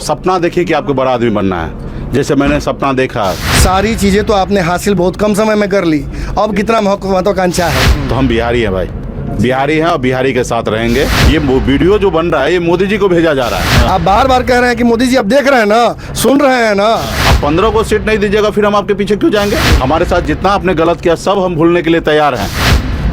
सपना देखिए कि आपको बड़ा आदमी बनना है, जैसे मैंने सपना देखा। सारी चीज़ें तो आपने हासिल बहुत कम समय में कर ली, अब कितना महत्वाकांक्षा है? तो हम बिहारी हैं भाई, बिहारी हैं और बिहारी के साथ रहेंगे। ये वीडियो जो बन रहा है ये मोदी जी को भेजा जा रहा है। आप बार बार कह रहे हैं कि मोदी जी अब देख रहे हैं ना, सुन रहे हैं ना। आप 15 को सीट नहीं दीजिएगा फिर हम आपके पीछे क्यों जाएंगे? हमारे साथ जितना आपने गलत किया सब हम भूलने के लिए तैयार हैं।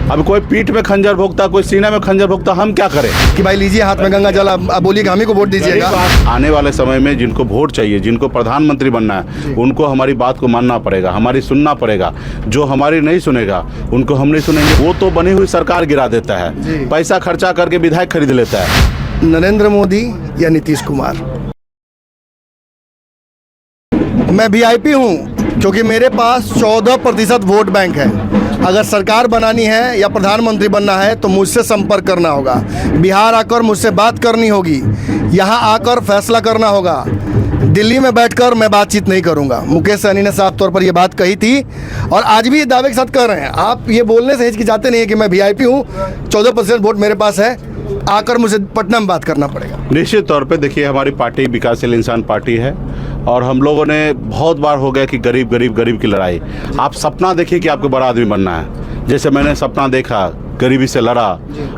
अब कोई पीठ में खंजर भोगता, कोई सीने में खंजर भोगता, हम क्या करें? कि भाई लीजिए हाथ में गंगा जल, आप बोलिए हम ही को वोट दीजिएगा। आने वाले समय में जिनको वोट चाहिए, जिनको प्रधानमंत्री बनना है, उनको हमारी बात को मानना पड़ेगा, हमारी सुनना पड़ेगा। जो हमारी नहीं सुनेगा उनको हम नहीं सुनेंगे। वो तो बनी हुई सरकार गिरा देता है, पैसा खर्चा करके विधायक खरीद लेता है। नरेंद्र मोदी या नीतीश कुमार? मैं वीआईपी हूँ क्योंकि मेरे पास 14% वोट बैंक है। अगर सरकार बनानी है या प्रधानमंत्री बनना है तो मुझसे संपर्क करना होगा, बिहार आकर मुझसे बात करनी होगी, यहाँ आकर फैसला करना होगा। दिल्ली में बैठकर मैं बातचीत नहीं करूंगा। मुकेश सहनी ने साफ तौर पर यह बात कही थी और आज भी दावे के साथ कर रहे हैं। आप ये बोलने से हिचकिचाते नहीं है कि मैं वीआईपी हूँ, 14% वोट मेरे पास है, आकर मुझे पटना में बात करना पड़ेगा। निश्चित तौर पे देखिए, हमारी पार्टी विकासशील इंसान पार्टी है और हम लोगों ने बहुत बार हो गया कि गरीब गरीब गरीब की लड़ाई। आप सपना देखिए कि आपको बड़ा आदमी बनना है, जैसे मैंने सपना देखा, गरीबी से लड़ा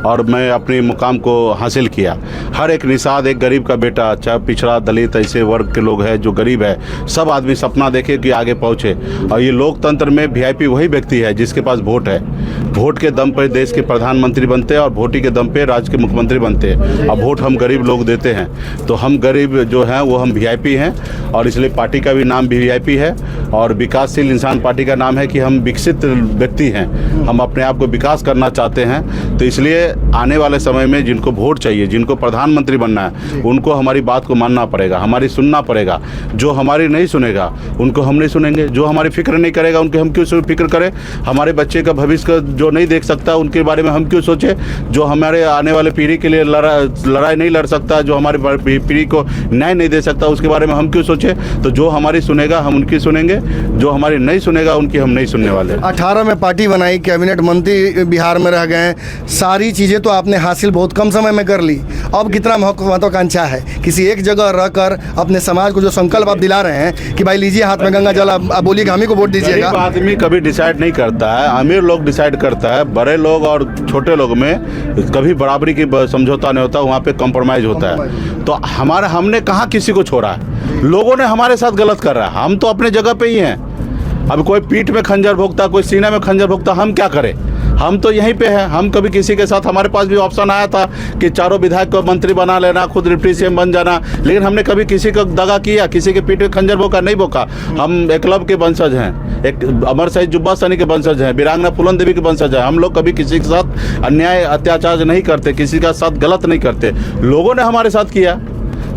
और मैं अपने मुकाम को हासिल किया। हर एक निषाद एक गरीब का बेटा, चाहे पिछड़ा दलित ऐसे वर्ग के लोग हैं जो गरीब है, सब आदमी सपना देखे कि आगे पहुँचे। और ये लोकतंत्र में वीआईपी वही व्यक्ति है जिसके पास वोट है। वोट के दम पर देश के प्रधानमंत्री बनते हैं और वोट के दम पे राज्य के मुख्यमंत्री बनते हैं। अब वोट हम गरीब लोग देते हैं, तो हम गरीब जो हैं वो हम वीआईपी हैं और इसलिए पार्टी का भी नाम भी वीआईपी है और विकासशील इंसान पार्टी का नाम है कि हम विकसित व्यक्ति हैं, हम अपने आप को विकास करना चाहते हैं। तो इसलिए आने वाले समय में जिनको वोट चाहिए, जिनको प्रधानमंत्री बनना है, उनको हमारी बात को मानना पड़ेगा, हमारी सुनना पड़ेगा। जो हमारी नहीं सुनेगा उनको हम नहीं सुनेंगे, जो हमारी फिक्र नहीं करेगा उनके हम क्यों फिक्र करें। हमारे बच्चे का भविष्य जो नहीं देख सकता उनके बारे में हम क्यों सोचे। जो हमारे आने वाले पीढ़ी के लिए लड़ाई नहीं लड़ सकता, जो हमारे पीढ़ी को न्याय नहीं दे सकता, उसके बारे में हम क्यों सोचे। तो जो हमारी सुनेगा हम उनकी सुनेंगे, जो हमारी नहीं सुनेगा उनकी हम नहीं सुनने वाले। 18 में पार्टी बनाई, कैबिनेट मंत्री बिहार में रह गए, सारी चीज़ें तो आपने हासिल बहुत कम समय में कर ली, अब कितना महत्वाकांक्षा है? किसी एक जगह रहकर अपने समाज को जो संकल्प आप दिला रहे हैं कि भाई लीजिए हाथ में गंगा जल, आप बोलिए हम ही को वोट दीजिएगा। आदमी कभी डिसाइड नहीं करता है, अमीर लोग डिसाइड करता है। बड़े लोग और छोटे लोग में कभी बराबरी की समझौता नहीं होता, वहाँ पे कॉम्प्रोमाइज होता है। तो हमने कहाँ किसी को छोड़ा है? लोगों ने हमारे साथ गलत कर रहा है, हम तो अपने जगह पे ही हैं। अब कोई पीठ में खंजर भोगता, कोई सीने में खंजर भोगता, हम क्या करें? हम तो यहीं पे हैं। हम कभी किसी के साथ, हमारे पास भी ऑप्शन आया था कि चारों विधायक को मंत्री बना लेना, खुद डिप्टी सीएम बन जाना, लेकिन हमने कभी किसी को दगा किया, किसी के पीठ में खंजर भोंका नहीं भोंका। हम एकलव्य के वंशज हैं, एक अमर शहीद जुब्बा सैनी के वंशज हैं, वीरांगना फूलन देवी के वंशज हैं। हम लोग कभी किसी के साथ अन्याय अत्याचार नहीं करते, किसी का साथ गलत नहीं करते। लोगों ने हमारे साथ किया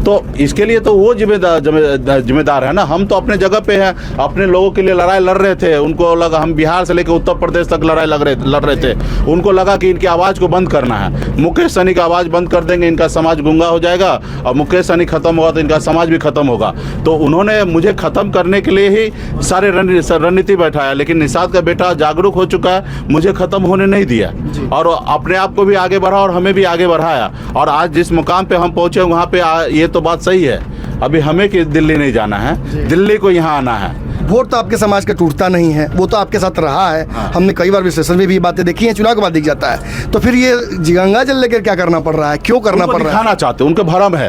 तो इसके लिए तो वो जिम्मेदार है ना। हम तो अपने जगह पे हैं, अपने लोगों के लिए लड़ाई लड़ रहे थे। उनको लगा, हम बिहार से लेकर उत्तर प्रदेश तक लड़ाई लड़ रहे थे। उनको लगा कि इनकी आवाज़ को बंद करना है। मुकेश सहनी का आवाज़ बंद कर देंगे, इनका समाज गूंगा हो जाएगा, और मुकेश सहनी खत्म होगा तो इनका समाज भी खत्म होगा। तो उन्होंने मुझे ख़त्म करने के लिए ही सारे रणनीति बैठाया, लेकिन निषाद का बेटा जागरूक हो चुका है, मुझे ख़त्म होने नहीं दिया और अपने आप को भी आगे बढ़ा और हमें भी आगे बढ़ाया। और आज जिस मुकाम पे हम पहुँचे वहाँ पे ये तो बात सही है। अभी हमें कि दिल्ली नहीं जाना है, दिल्ली को यहाँ आना है। वोट तो आपके समाज का टूटता नहीं है, वो तो आपके साथ रहा है। हमने कई बार विश्लेषण में भी बातें देखी हैं, चुनाव के बाद दिख जाता है। तो फिर ये गंगा जल लेकर क्या करना पड़ रहा है, क्यों करना पड़ रहा है? दिखाना चाहते, उनके भरम है,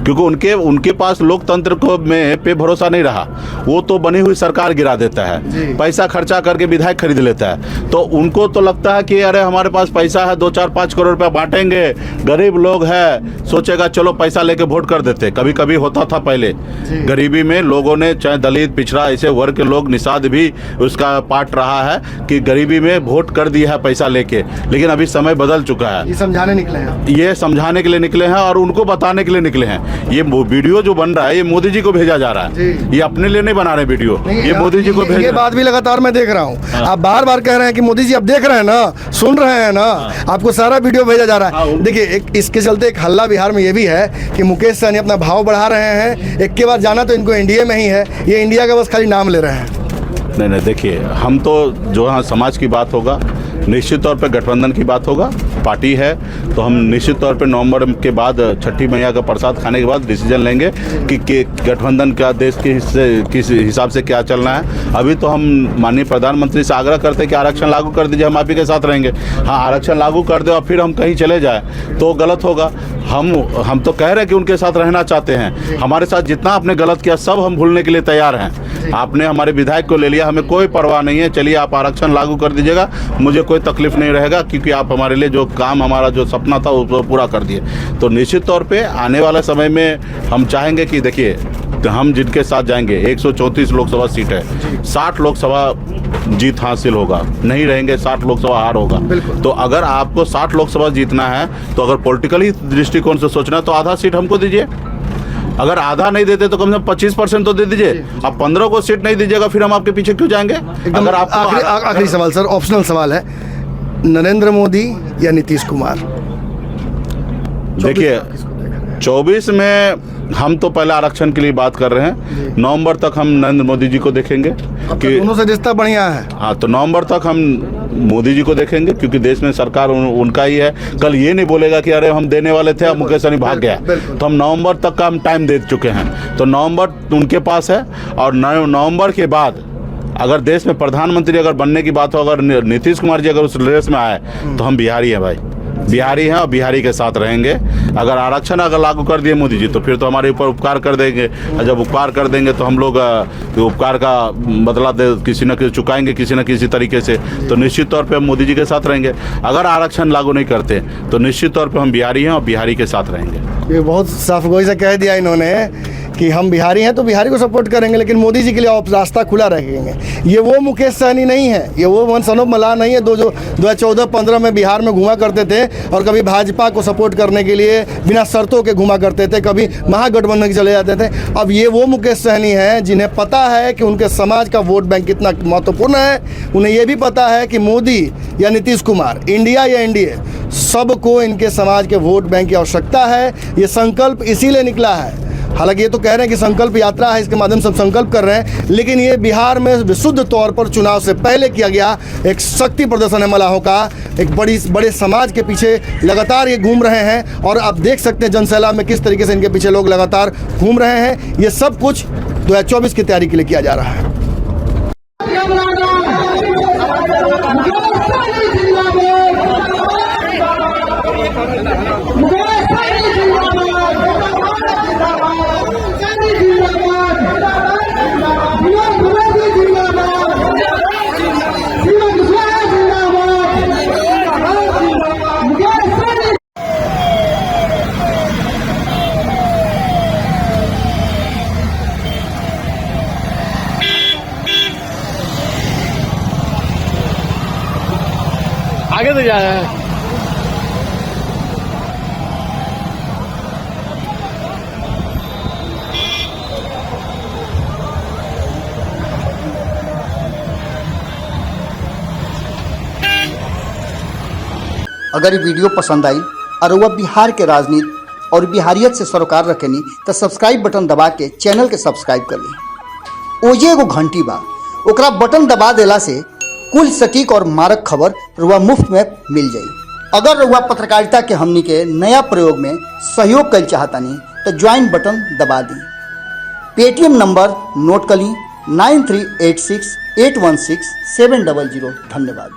क्योंकि उनके पास लोकतंत्र को में पे भरोसा नहीं रहा। वो तो बनी हुई सरकार गिरा देता है, पैसा खर्चा करके विधायक खरीद लेता है। तो उनको तो लगता है कि अरे हमारे पास पैसा है, 2-4-5 करोड़ रुपया बांटेंगे, गरीब लोग है, सोचेगा चलो पैसा लेके वोट कर देते। कभी कभी होता था पहले, गरीबी में लोगों ने, चाहे दलित पिछड़ा ऐसे वर्ग के लोग, निषाद भी उसका पार्ट रहा है कि गरीबी में वोट कर दिया है पैसा लेके। लेकिन अभी समय बदल चुका है, ये समझाने निकले हैं, ये समझाने के लिए निकले हैं और उनको बताने के लिए निकले हैं। ये वीडियो जो बन रहा है ये मोदी जी को भेजा जा रहा है, ये अपने लिए नहीं बना रहे वीडियो, ये मोदी जी को भेज। ये बात भी लगातार मैं देख रहा हूँ। आप बार बार कह रहे हैं कि मोदी जी अब देख रहे हैं ना, सुन रहे हैं ना, आपको सारा वीडियो भेजा जा रहा है। देखिए, इसके चलते एक हल्ला बिहार में ये भी है कि मुकेश सहनी अपना भाव बढ़ा रहे हैं। एक के बाद जाना तो इनको एनडीए में ही है, ये इंडिया का बस खाली नाम ले रहे हैं। नहीं, देखिए, हम तो जो हाँ समाज की बात होगा, निश्चित तौर पर गठबंधन की बात होगा पार्टी है, तो हम निश्चित तौर पे नवंबर के बाद छठी मैया का प्रसाद खाने के बाद डिसीजन लेंगे कि गठबंधन का देश के किस हिसाब से क्या चलना है। अभी तो हम माननीय प्रधानमंत्री से आग्रह करते हैं कि आरक्षण लागू कर दीजिए, हम आप ही के साथ रहेंगे। हाँ, आरक्षण लागू कर दे और फिर हम कहीं चले जाए तो गलत होगा। हम तो कह रहे हैं कि उनके साथ रहना चाहते हैं, हमारे साथ जितना आपने गलत किया सब हम भूलने के लिए तैयार हैं। आपने हमारे विधायक को ले लिया, हमें कोई परवाह नहीं है, चलिए आप आरक्षण लागू कर दीजिएगा, मुझे कोई तकलीफ नहीं रहेगा, क्योंकि आप हमारे लिए जो काम, हमारा जो सपना था वो पूरा कर दिए। तो निश्चित तौर पे आने वाले समय में हम चाहेंगे कि देखिए, तो हम जिनके साथ जाएंगे 134 लोकसभा सीट है, 60 लोकसभा जीत हासिल होगा, नहीं रहेंगे 60 लोकसभा हार होगा। तो अगर आपको 60 लोकसभा जीतना है तो अगर पॉलिटिकली दृष्टिकोण से सोचना है तो आधा सीट हमको दीजिए। अगर आधा नहीं देते तो कम से कम 25% तो दे दीजिए। आप 15 को सीट नहीं दीजिएगा, फिर हम आपके पीछे क्यों जाएंगे? अगर आप आखिरी सवाल सर, ऑप्शनल सवाल है, नरेंद्र मोदी या नीतीश कुमार? देखिए, 24 में हम तो पहले आरक्षण के लिए बात कर रहे हैं, नवंबर तक हम नरेंद्र मोदी जी को देखेंगे कि दोनों से रिश्ता बढ़िया है। हाँ, तो नवंबर तक हम मोदी जी को देखेंगे, क्योंकि देश में सरकार उनका ही है। कल ये नहीं बोलेगा कि अरे हम देने वाले थे, अब मुकेश सहनी भाग गया। तो हम नवंबर तक का हम टाइम दे चुके हैं, तो नवंबर उनके पास है। और नवंबर के बाद अगर देश में प्रधानमंत्री अगर बनने की बात हो, अगर नीतीश कुमार जी अगर उस रेस में आए तो हम बिहारी हैं भाई, बिहारी हैं और बिहारी के साथ रहेंगे। अगर आरक्षण अगर लागू कर दिए मोदी जी तो फिर तो हमारे ऊपर उपकार कर देंगे, और जब उपकार कर देंगे तो हम लोग उपकार का बदला किसी न किसी चुकाएंगे, किसी न किसी तरीके से। तो निश्चित तौर पे हम मोदी जी के साथ रहेंगे। अगर आरक्षण लागू नहीं करते तो निश्चित तौर पे हम बिहारी हैं और बिहारी के साथ रहेंगे। ये बहुत साफ गोई से कह दिया इन्होंने कि हम बिहारी हैं तो बिहारी को सपोर्ट करेंगे, लेकिन मोदी जी के लिए रास्ता खुला रखेंगे। ये वो मुकेश सहनी नहीं है, ये वो मनसनोब मलाह नहीं है जो 2014-15 में बिहार में घुमा करते थे और कभी भाजपा को सपोर्ट करने के लिए बिना शर्तों के घुमा करते थे, कभी महागठबंधन के चले जाते थे। अब ये वो मुकेश सहनी हैं जिन्हें पता है कि उनके समाज का वोट बैंक कितना महत्वपूर्ण है। उन्हें ये भी पता है कि मोदी या नीतीश कुमार, इंडिया या एनडीए, सबको इनके समाज के वोट बैंक की आवश्यकता है। ये संकल्प इसीलिए निकला है। हालांकि ये तो कह रहे हैं कि संकल्प यात्रा है, इसके माध्यम से हम संकल्प कर रहे हैं, लेकिन ये बिहार में विशुद्ध तौर पर चुनाव से पहले किया गया एक शक्ति प्रदर्शन है मलाहों का। एक बड़े समाज के पीछे लगातार ये घूम रहे हैं और आप देख सकते हैं जनसैलाब में किस तरीके से इनके पीछे लोग लगातार घूम रहे हैं। ये सब कुछ 2024 की तैयारी के लिए किया जा रहा है। आगे तो जा रहा है। अगर ये वीडियो पसंद आई और वह बिहार के राजनीति और बिहारियत से सरोकार रखेनी तो सब्सक्राइब बटन दबा के चैनल के सब्सक्राइब कर ली। ओजे एगो घंटी बा, ओकरा बटन दबा देला से कुल सटीक और मारक खबर रुआ मुफ्त में मिल जाई। अगर रुआ पत्रकारिता के हमनी के नया प्रयोग में सहयोग कर चाहतानी तो ज्वाइन बटन दबा दी। पेटीएम नंबर नोट कर ली 9386816700। धन्यवाद।